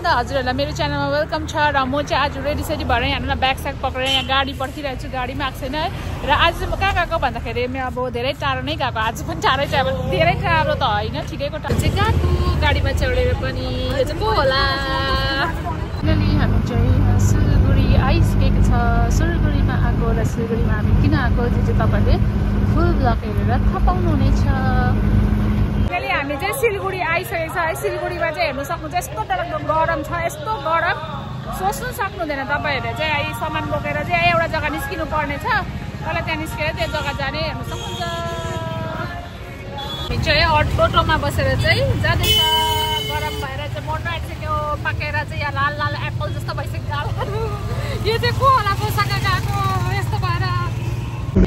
हजुरहरुलाई मेरो च्यानलमा वेलकम छ र म चाहिँ आज रेडी सेडी भएर यहाँ ब्याग स्याग पक्रेर यहाँ गाडी पर्खिरहेको छु गाडीमा आएको छैन है र आज चाहिँ म कहाँ गएको भन्दाखेरि म अब धेरै टाढो नै गएको आज पनि टाढै छ अब धेरै टाढो त होइन ठिकैको टाढो चाहिँ गएको गाडीमा चढेर पनि यो चाहिँ को होला फाइनली हामी चाहिँ सिलगढी आइसकेको छ सिलगढीमा आएको र सिलगढीमा हामी किन आएको त्यो चाहिँ तपाईहरुले फुल ब्लग हेरेर थाहा पाउनुहुनेछ हामी चाहिँ सिलगढी आइसकेको छ है सिलगढीमा चाहिँ हेर्नु सक्नुहुन्छ यस्तो डरलाग्दो गरम छ यस्तो गरम सोच्नु सक्नुहुँदैन तपाईहरुले चाहिँ आई सामान बोकेर चाहिँ एउटा जग्गा निस्किनु पर्ने छ तल त्यहाँ निस्केर त्यो जग्गा जाने हेर्नु सक्नुहुन्छ हामी चाहिँ अटोमा बसेर चाहिँ जाँदैछ गरम भएर चाहिँ मर्न आइसक्यो पाकेर चाहिँ यहाँ लाल लाल एप्पल जस्तो भइसक्यो गालहरू यो चाहिँ को होला पोसाका गएको यस्तो भएर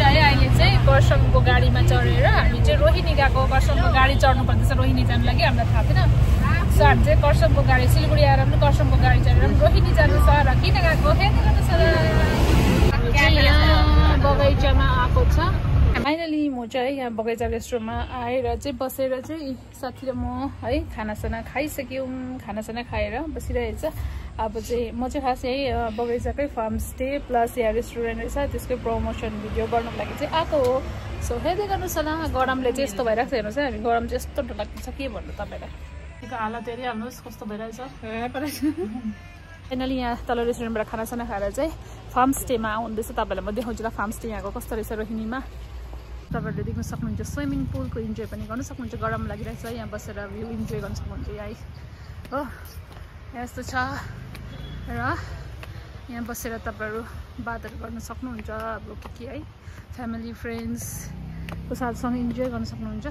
अहिले चाहिँ कर्सङको गाडीमा चढेर हामी चाहिँ रोहिणी गएको कर्सङको गाडी चढ्नु पर्दैछ रोहिणी जानु लागि हामीलाई थाहा थिएन सो हामी चाहिँ कर्सङको गाडी सिलगढी आएर पनि कर्सङको गाडी चढेर पनि रोहिणी जानु छ र किन गएको बगैँचामा आएको छ फाइनली म चाहिँ यहाँ बगैँचा रेस्टुरेन्टमा आएर चाहिँ बसेर चाहिँ साथी र म है खानासाना खाइसक्यौँ खानासाना खाएर बसिरहेको छ अब चाहिँ म चाहिँ खास यही बगैँचाकै फार्म स्टे प्लस यहाँ रेस्टुरेन्ट रहेछ त्यसकै प्रमोसन भिडियो गर्नुको लागि चाहिँ आएको हो सो हेर्दै गर्नुहोस् होला गरमले चाहिँ यस्तो भइरहेको छ हेर्नुहोस् है हामी गरम चाहिँ यस्तो डरलाग्दो छ के भन्नु तपाईँलाई त्यो हालत हेरिहाल्नुहोस् कस्तो भइरहेछ फाइनली यहाँ तल रेस्टुरेन्टबाट खानासाना खाएर चाहिँ फार्म स्टेमा आउँदैछ तपाईँलाई म देखाउँछु ल फार्म स्टे यहाँको कस्तो रहेछ रोहिणीमा तपाईँहरूले देख्न सक्नुहुन्छ स्विमिङ पुलको इन्जोय पनि गर्नु सक्नुहुन्छ गरम लागिरहेछ यहाँ बसेर भ्यू इन्जोय गर्नु सक्नुहुन्छ यहाँ हो यस्तो छ र यहाँ बसेर तपाईँहरू बातहरू गर्न सक्नुहुन्छ अब के है फ्यामिली फ्रेन्ड्सको साथसँग इन्जोय गर्न सक्नुहुन्छ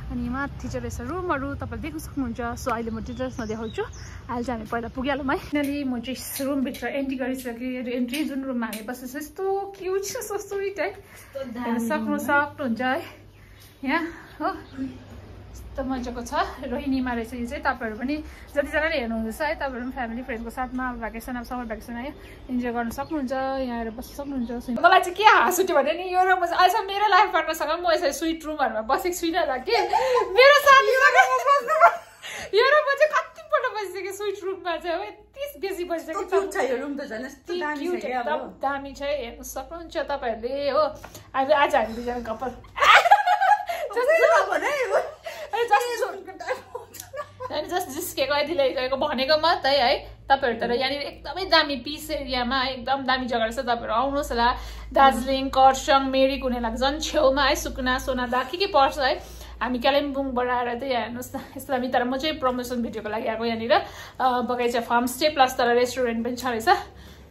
अनि माथि चाहिँ रहेछ रुमहरू तपाईँले देख्न सक्नुहुन्छ सो अहिले म डिटेल्समा देखाउँछु अहिले चाहिँ हामी पहिला पुगिहालौँ है फाइनली म चाहिँ रुमभित्र एन्ट्री गरिसकेँ एन्ट्री जुन रुममा हामी बसेछ यस्तो क्युट छ सो स्विट है सक्नुहुन्छ है यहाँ हो यस्तो मजाको छ रोहिणीमा रहेछ यो चाहिँ तपाईँहरू पनि जतिजनाले हेर्नुहुँदैछ है तपाईँहरू पनि फ्यामिली फ्रेन्डको साथमा भ्याकेसन अब समर भ्याकेसन आयो इन्जोय गर्न सक्नुहुन्छ यहाँ आएर बस्न सक्नुहुन्छ मलाई चाहिँ के हाँस उठ्यो भने नि यो रुम अहिले मेरो लाइफ पार्टनरसँग म यसरी स्विट रुमहरूमा बसेको छुइनँ र के मेरो साथीसँग यो रुममा चाहिँ कतिपल्ट बसिसक्यो स्विट रुममा चाहिँ यति बेसी बसिसकेको छ यो रुम त झन् एकदम दामी छ हेर्नु सक्नुहुन्छ तपाईँहरूले हो अब आज हामी दुईजना कपाल जस्ट जिस्केको यति ल्याइगएको भनेको मात्रै है तपाईँहरू तर यहाँनिर एकदमै दामी पिस एरियामा एकदम दामी जग्गा रहेछ तपाईँहरू आउनुहोस् होला दार्जिलिङ खरसाङ मेरी कुनै झन् छेउमा है सुकुना सोनादा के पर्छ है हामी कालिम्पोङबाट आएर चाहिँ हेर्नुहोस् न यस्तो दामी तर म चाहिँ प्रमोसन भिडियोको लागि आएको यहाँनिर बगैँचा फार्म स्टे प्लस तर रेस्टुरेन्ट पनि छ रहेछ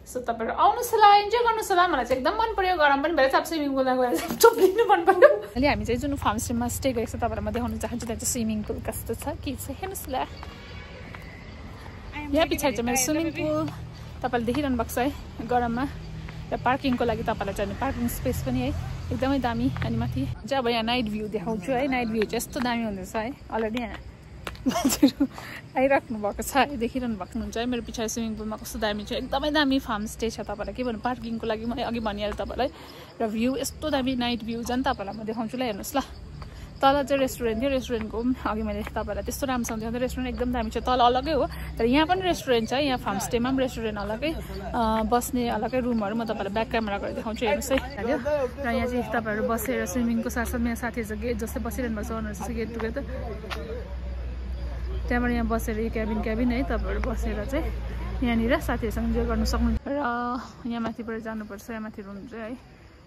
सो तपाईँहरू आउनुहोस् होला इन्जोय गर्नुहोस् होला मलाई चाहिँ एकदम मन पर्यो गरम पनि भएर अब स्विमिङ पुलमा गएर चुप्लिनु मन पर्यो अहिले हामी चाहिँ जुन फार्म स्टेमा स्टे गरेको छ तपाईँलाई म देखाउन चाहन्छु त्यहाँ चाहिँ स्विमिङ पुल कस्तो छ के छ हेर्नुहोस् होला यहाँ पछाडि चाहिँ मेरो स्विमिङ पुल तपाईँले देखिरहनु भएको छ है गरममा र पार्किङको लागि तपाईँलाई चाहिने पार्किङ स्पेस पनि है एकदमै दामी अनि माथि चाहिँ अब यहाँ नाइट भ्यू देखाउँछु है नाइट भ्यू चाहिँ यस्तो दामी हुँदैछ है अलरेडी यहाँ मान्छेहरू आइराख्नु भएको छ है देखिरहनु भएको हुनुहुन्छ है मेरो पछाडि स्विमिङ पुलमा कस्तो दामी छ एकदमै दामी फार्म स्टे छ तपाईँलाई के भन्नु पार्किङको लागि मैले अघि भनिहालेँ तपाईँलाई र भ्यू यस्तो दामी नाइट भ्यू झन् तपाईँलाई म देखाउँछु ल हेर्नुहोस् ल तल चाहिँ रेस्टुरेन्ट थियो रेस्टुरेन्टको अघि मैले तपाईँलाई त्यस्तो राम्रोसँग देखाउँथेँ रेस्टुरेन्ट एकदम दामी छ तल अलग्गै हो तर यहाँ पनि रेस्टुरेन्ट छ यहाँ फार्म स्टेमा पनि रेस्टुरेन्ट अलग्गै बस्ने अलग्गै रुमहरू म तपाईँलाई ब्याक क्यामेरा गरेर देखाउँछु हेर्नुहोस् है र यहाँ चाहिँ तपाईँहरू बसेर स्विमिङको साथसाथमा यहाँ साथीहरू चाहिँ गेट जस्तै बसिरहनु भएको छ उनीहरू चाहिँ गेट टुगेदर त्यहाँबाट यहाँ बसेर क्याबिन है तपाईँहरू बसेर चाहिँ यहाँनिर साथीहरूसँग इन्जोय गर्नु सक्नुहुन्छ र यहाँ माथिबाट जानुपर्छ यहाँ माथि रुम चाहिँ है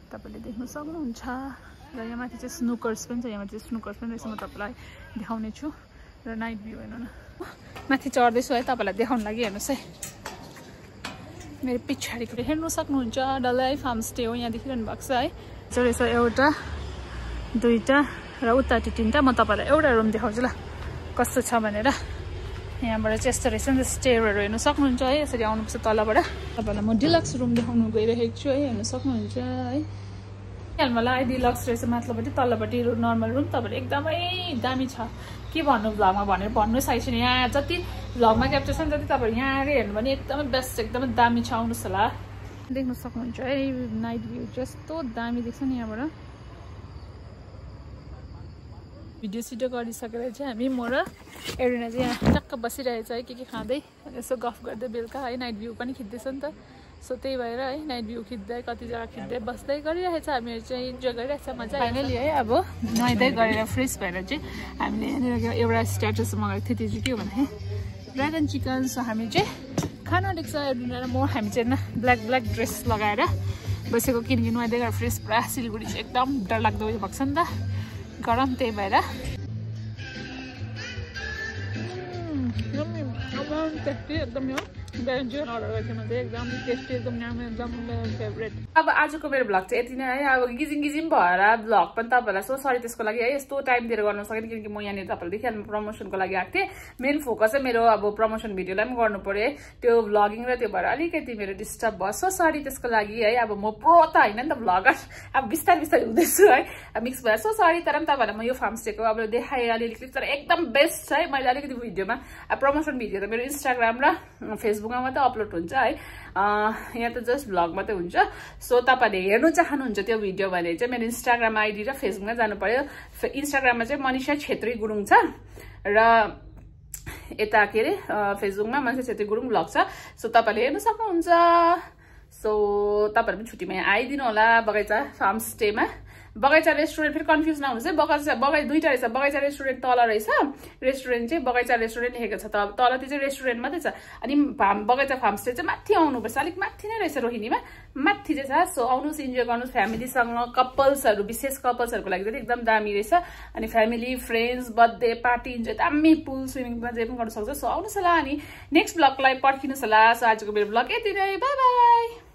तपाईँले देख्न सक्नुहुन्छ र यहाँ माथि चाहिँ स्नुकर्स पनि छ यहाँ माथि स्नुकर्स पनि रहेछ म तपाईँलाई देखाउने छु र नाइट भ्यू हेर्नु न माथि चढ्दैछु है तपाईँलाई देखाउनु लागि हेर्नुहोस् है मेरो पछाडिपट्टि हेर्नु सक्नुहुन्छ डल्लै फार्म स्टे हो यहाँ देखिरहनु भएको छ है त्यो रहेछ एउटा दुईवटा र उतापट्टि तिनवटा म तपाईँलाई एउटा रुम देखाउँछु ल कस्तो छ भनेर यहाँबाट चाहिँ यस्तो रहेछ नि त स्टेयरहरू हेर्नु सक्नुहुन्छ है यसरी आउनुपर्छ तलबाट तपाईँलाई म डिलक्स रुम देखाउनु गइरहेको छु है हेर्नु सक्नुहुन्छ है मलाई डिलक्स रहेछ माथिल्लोपट्टि तल्लोपट्टि नर्मल रुम तपाईँहरू एकदमै दामी छ के भन्नु भ्लगमा भनेर भन्नु सही छैन यहाँ जति भ्लगमा क्याप्चर छ नि जति तपाईँहरू यहाँ आएर हेर्नु भने एकदमै बेस्ट एकदमै दामी छ आउनुहोस् होला देख्न सक्नुहुन्छ है नाइट भ्यू चाहिँ यस्तो दामी देख्छ नि यहाँबाट भिडियो सिडियो गरिसकेर चाहिँ हामी म र एरिना चाहिँ यहाँ टक्क बसिरहेछ है के खाँदै यसो गफ गर्दै बेलुका है नाइट भ्यू पनि खिच्दैछ नि त सो त्यही भएर है नाइट भ्यू खिच्दै कति जग्गा खिच्दै बस्दै गरिरहेछ हामीहरू चाहिँ इन्जोय गरिरहेछ मजा फाइनली है अब नुहाइदै गरेर फ्रेस भएर चाहिँ हामीले यहाँनिर एउटा स्ट्याटस मगाएको थियो त्यो चाहिँ के हो भने ड्रागन चिकन सो हामी चाहिँ खाना देख्छ एरिना र म हामी चाहिँ ब्ल्याक ड्रेस लगाएर बसेको किनकि नुहाइदै गरेर फ्रेस पुरा सिलगढी चाहिँ एकदम डरलाग्दो उयो भएको छ नि त गरम त्यही भएर एकदम यो चिकन अर्डर गरेको थिएँ म चाहिँ एकदम टेस्टी एकदम एकदम फेभरेट अब आजको मेरो भ्लग चाहिँ यति नै है अब गिजिङ भएर भ्लग पनि तपाईँहरूलाई सो सरी त्यसको लागि है यस्तो टाइम दिएर गर्न सकेन किनकि म यहाँनिर तपाईँलाई देखिहाल्नु प्रमोसनको लागि आएको थिएँ मेन फोकस चाहिँ मेरो अब प्रमोसन भिडियोलाई पनि गर्नु पर्यो है त्यो भ्लगिङ र त्यो भएर अलिकति मेरो डिस्टर्ब भयो सो सरी त्यसको लागि है अब म प्रो त होइन नि त भ्लगर अब बिस्तारै हुँदैछु है मिक्स भएर सो सरी तर पनि तपाईँहरूलाई म यो फार्मस्टेको अब देखाएँ अलिअलि तर एकदम बेस्ट है मैले अलिकति भिडियोमा प्रमोसन भिडियो त मेरो इन्स्टाग्राम र फेसबुकमा मात्रै अपलोड हुन्छ है यहाँ त जस्ट भ्लग मात्रै हुन्छ सो तपाईँहरूले हेर्नु चाहनुहुन्छ त्यो भिडियो भने चाहिँ मेरो इन्स्टाग्राम आइडी र फेसबुकमा जानु पर्यो इन्स्टाग्राममा चाहिँ मनिषा छेत्री गुरुङ छ र यता के अरे फेसबुकमा मनिषा छेत्री गुरुङ भ्लग छ सो तपाईँहरूले हेर्नु सक्नुहुन्छ सो तपाईँहरू पनि छुट्टीमा आइदिनु होला बगैँचा फार्म स्टेमा बगैँचा रेस्टुरेन्ट फेरि कन्फ्युज नहुनुहोस् है बगैँचा दुईटा रहेछ बगैँचा रेस्टुरेन्ट तल रहेछ रेस्टुरेन्ट चाहिँ बगैँचा रेस्टुरेन्ट लेखेको छ तल त्यो चाहिँ रेस्टुरेन्ट मात्रै छ अनि बगैँचा फार्म स्टे चाहिँ माथि आउनुपर्छ अलिक माथि नै रहेछ रोहिणीमा माथि चाहिँ छ सो आउनुहोस् इन्जोय गर्नुहोस् फ्यामिलीसँग कपल्सहरू विशेष कपल्सहरूको लागि चाहिँ एकदम दामी रहेछ अनि family friends birthday party enjoy दामी पुल स्विमिङमा जे पनि गर्न सक्छ सो आउनुहोस् होला अनि नेक्स्ट भ्लगलाई पर्खिनुहोस् होला सो आजको मेरो भ्लग यति नै बाई बाई